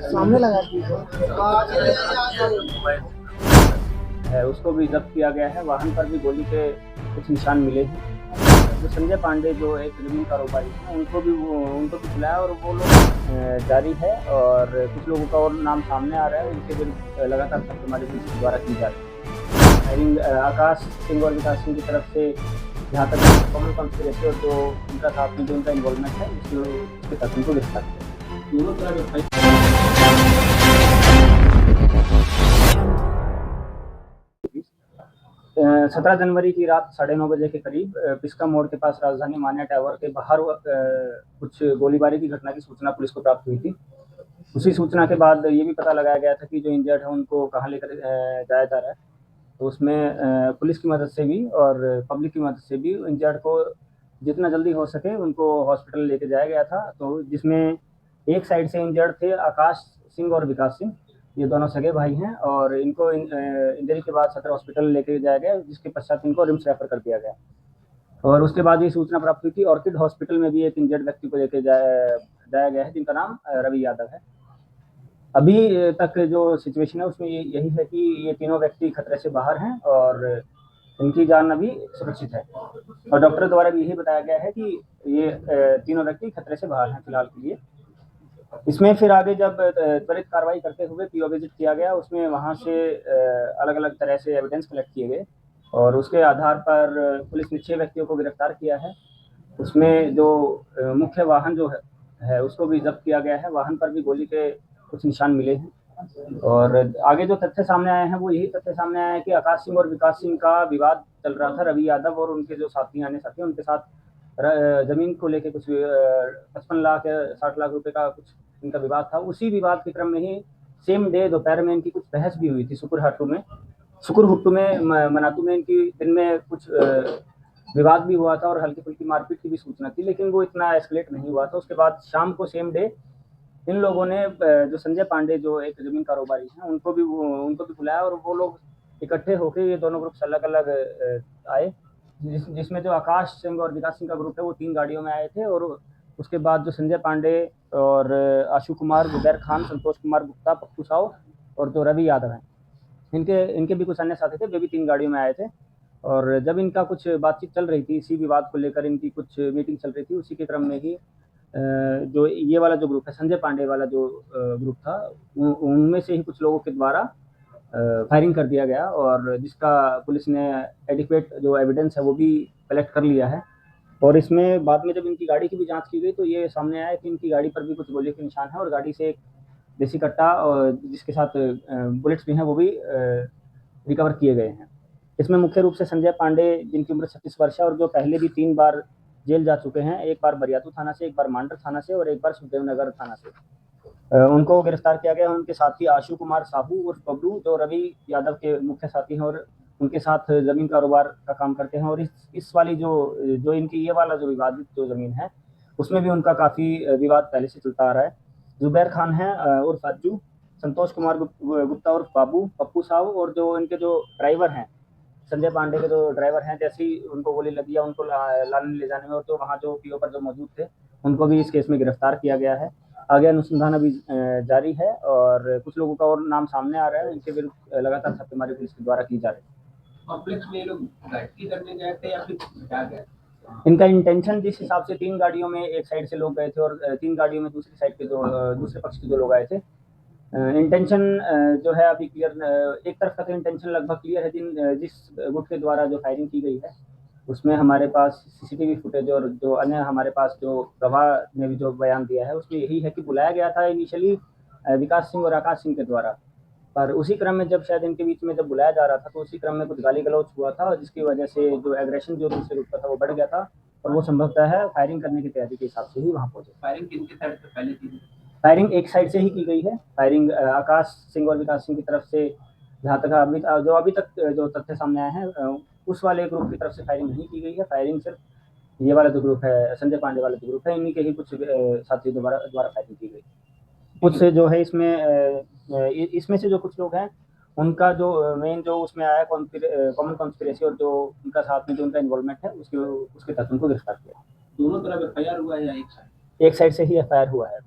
सामने लगा दी है उसको भी जब्त किया गया है। वाहन पर भी गोली के कुछ निशान मिले हैं। जो संजय पांडे जो एक जमीन कारोबारी हैं उनको भी बुलाया और वो लोग जारी है और कुछ लोगों का और नाम सामने आ रहा है। उनके विरुद्ध लगातार छापेमारी पुलिस के द्वारा की जा रही है। फायरिंग आकाश सिंह और विकास सिंह की तरफ से जहाँ तक कॉमन कॉन्स्पिरेसी और जो उनका साथ में जो उनका इन्वॉल्वमेंट है उसके तहत उनको गिरफ्तार किया। दोनों तरह 17 जनवरी की रात 9:30 के करीब पिस्का मोड़ के पास राजधानी मान्या टावर के बाहर कुछ गोलीबारी की घटना की सूचना पुलिस को प्राप्त हुई थी। उसी सूचना के बाद ये भी पता लगाया गया था कि जो इंजर्ड है उनको कहाँ लेकर जाया जा रहा है। तो उसमें पुलिस की मदद से भी और पब्लिक की मदद से भी इंजर्ड को जितना जल्दी हो सके उनको हॉस्पिटल लेके जाया गया था। तो जिसमें एक साइड से इंजर्ड थे आकाश सिंह और विकास सिंह, ये दोनों सगे भाई हैं और इनको इंजरी के बाद सदर हॉस्पिटल लेके जाया गया, जिसके पश्चात इनको रिम्स रेफर कर दिया गया। और उसके बाद ये सूचना प्राप्त हुई कि ऑर्किड हॉस्पिटल में भी एक इंजर्ड व्यक्ति को लेके जाया गया है, जिनका नाम रवि यादव है। अभी तक जो सिचुएशन है उसमें यही है कि ये तीनों व्यक्ति खतरे से बाहर हैं और इनकी जान अभी सुरक्षित है। और डॉक्टर द्वारा भी यही बताया गया है कि ये तीनों व्यक्ति खतरे से बाहर हैं फिलहाल के लिए। इसमें फिर आगे जब त्वरित कार्रवाई करते हुए पीओ विजिट किया गया, उसमें वहाँ से अलग अलग तरह से एविडेंस कलेक्ट किए गए और उसके आधार पर पुलिस ने 6 व्यक्तियों को गिरफ्तार किया है। उसमें जो मुख्य वाहन जो है उसको भी जब्त किया गया है। वाहन पर भी गोली के कुछ निशान मिले हैं और आगे जो तथ्य सामने आए हैं वो यही तथ्य सामने आया है कि आकाश सिंह और विकास सिंह का विवाद चल रहा था। रवि यादव और उनके जो अन्य साथी उनके साथ जमीन को लेके कुछ 55 लाख या 60 लाख रुपए का कुछ इनका विवाद था। उसी विवाद के क्रम में ही सेम डे दोपहर में इनकी कुछ बहस भी हुई थी सुकुर हुट्टू में मनातू में इनकी दिन में कुछ विवाद भी हुआ था और हल्की फुल्की मारपीट की भी सूचना थी, लेकिन वो इतना एस्केलेट नहीं हुआ था। उसके बाद शाम को सेम डे इन लोगों ने जो संजय पांडे जो एक जमीन कारोबारी हैं उनको भी बुलाया और वो लोग इकट्ठे होकर ये दोनों ग्रुप्स अलग अलग आए, जिसमें जो आकाश सिंह और विकास सिंह का ग्रुप है वो 3 गाड़ियों में आए थे और उसके बाद जो संजय पांडे और आशु कुमार, जुबैर खान, संतोष कुमार गुप्ता, पप्पू साव और जो रवि यादव हैं, इनके इनके भी कुछ अन्य साथी थे, वे भी 3 गाड़ियों में आए थे। और जब इनका कुछ बातचीत चल रही थी, इसी विवाद को लेकर इनकी कुछ मीटिंग चल रही थी, उसी के क्रम में ही जो ये वाला जो ग्रुप है, संजय पांडे वाला जो ग्रुप था, उनमें से ही कुछ लोगों के द्वारा फायरिंग कर दिया गया और जिसका पुलिस ने एडिक्वेट जो एविडेंस है वो भी कलेक्ट कर लिया है। और इसमें बाद में जब इनकी गाड़ी की भी जांच की गई तो ये सामने आया कि इनकी गाड़ी पर भी कुछ गोली के निशान है और गाड़ी से एक देसी कट्टा और जिसके साथ बुलेट्स भी हैं वो भी रिकवर किए गए हैं। इसमें मुख्य रूप से संजय पांडे, जिनकी उम्र 36 वर्ष है और जो पहले भी 3 बार जेल जा चुके हैं, एक बार बरियातू थाना से, एक बार मांडर थाना से और एक बार सुखदेवनगर थाना से, उनको गिरफ्तार किया गया। उनके साथी आशु कुमार साहू और बबलू जो रवि यादव के मुख्य साथी हैं और उनके साथ जमीन कारोबार का काम करते हैं। और इस वाली जो इनकी ये वाला जो विवादित जो जमीन है उसमें भी उनका काफी विवाद पहले से चलता आ रहा है। जुबैर खान है उर्फ अज्जू, संतोष कुमार गुप्ता उर्फ बाबू, पप्पू साहू और जो इनके जो ड्राइवर हैं, संजय पांडे के जो ड्राइवर हैं, जैसे ही उनको गोली लगी या उनको लाने ले जाने में और तो वहाँ जो पीओ पर जो मौजूद थे उनको भी इस केस में गिरफ्तार किया गया है। आगे अनुसंधान अभी जारी है और कुछ लोगों का और नाम सामने आ रहा है, इनके विरुद्ध लगातार छापेमारी पुलिस के द्वारा की जा रही है। कॉम्प्लेक्स में ये लोग गाड़ी करने गए थे या फिर क्या गए? इनका इंटेंशन जिस हिसाब से 3 गाड़ियों में एक साइड से लोग गए थे और 3 गाड़ियों में दूसरी साइड के जो दूसरे पक्ष के जो लोग आए थे, इंटेंशन जो है अभी क्लियर, एक तरफ का तो इंटेंशन लगभग क्लियर है। जिस गुट के द्वारा जो फायरिंग की गई है उसमें हमारे पास सीसीटीवी फुटेज और जो अन्य हमारे पास जो गवाह ने भी जो बयान दिया है उसमें यही है कि बुलाया गया था इनिशियली विकास सिंह और आकाश सिंह के द्वारा, पर उसी क्रम में जब शायद इनके बीच में जब बुलाया जा रहा था तो उसी क्रम में कुछ गाली गलौज हुआ था और जिसकी वजह से जो एग्रेशन जो दूसरे ग्रुप का था वो बढ़ गया था और वो संभवतः है फायरिंग करने की तैयारी के हिसाब से ही वहाँ पहुंचे। फायरिंग किनके साइड से पहले की? फायरिंग एक साइड से ही की गई है। फायरिंग आकाश सिंह और विकास सिंह की तरफ से, जहाँ तक अभी तक जो तथ्य सामने आए हैं, उस वाले ग्रुप की तरफ से फायरिंग नहीं की गई है। फायरिंग सिर्फ ये वाला जो ग्रुप है, संजय पांडे वाला जो ग्रुप है, इन्हीं के ही कुछ साथियों द्वारा फायरिंग की गई। कुछ जो है इसमें से जो कुछ लोग हैं उनका जो मेन जो उसमें आया कॉमन कॉन्स्पिरेसी और जो उनका साथ में जो उनका इन्वॉल्वमेंट है उसके तहत उनको गिरफ्तार किया। दोनों तरफ एफआईआर हुआ है या एक साइड से ही एफआईआर हुआ है?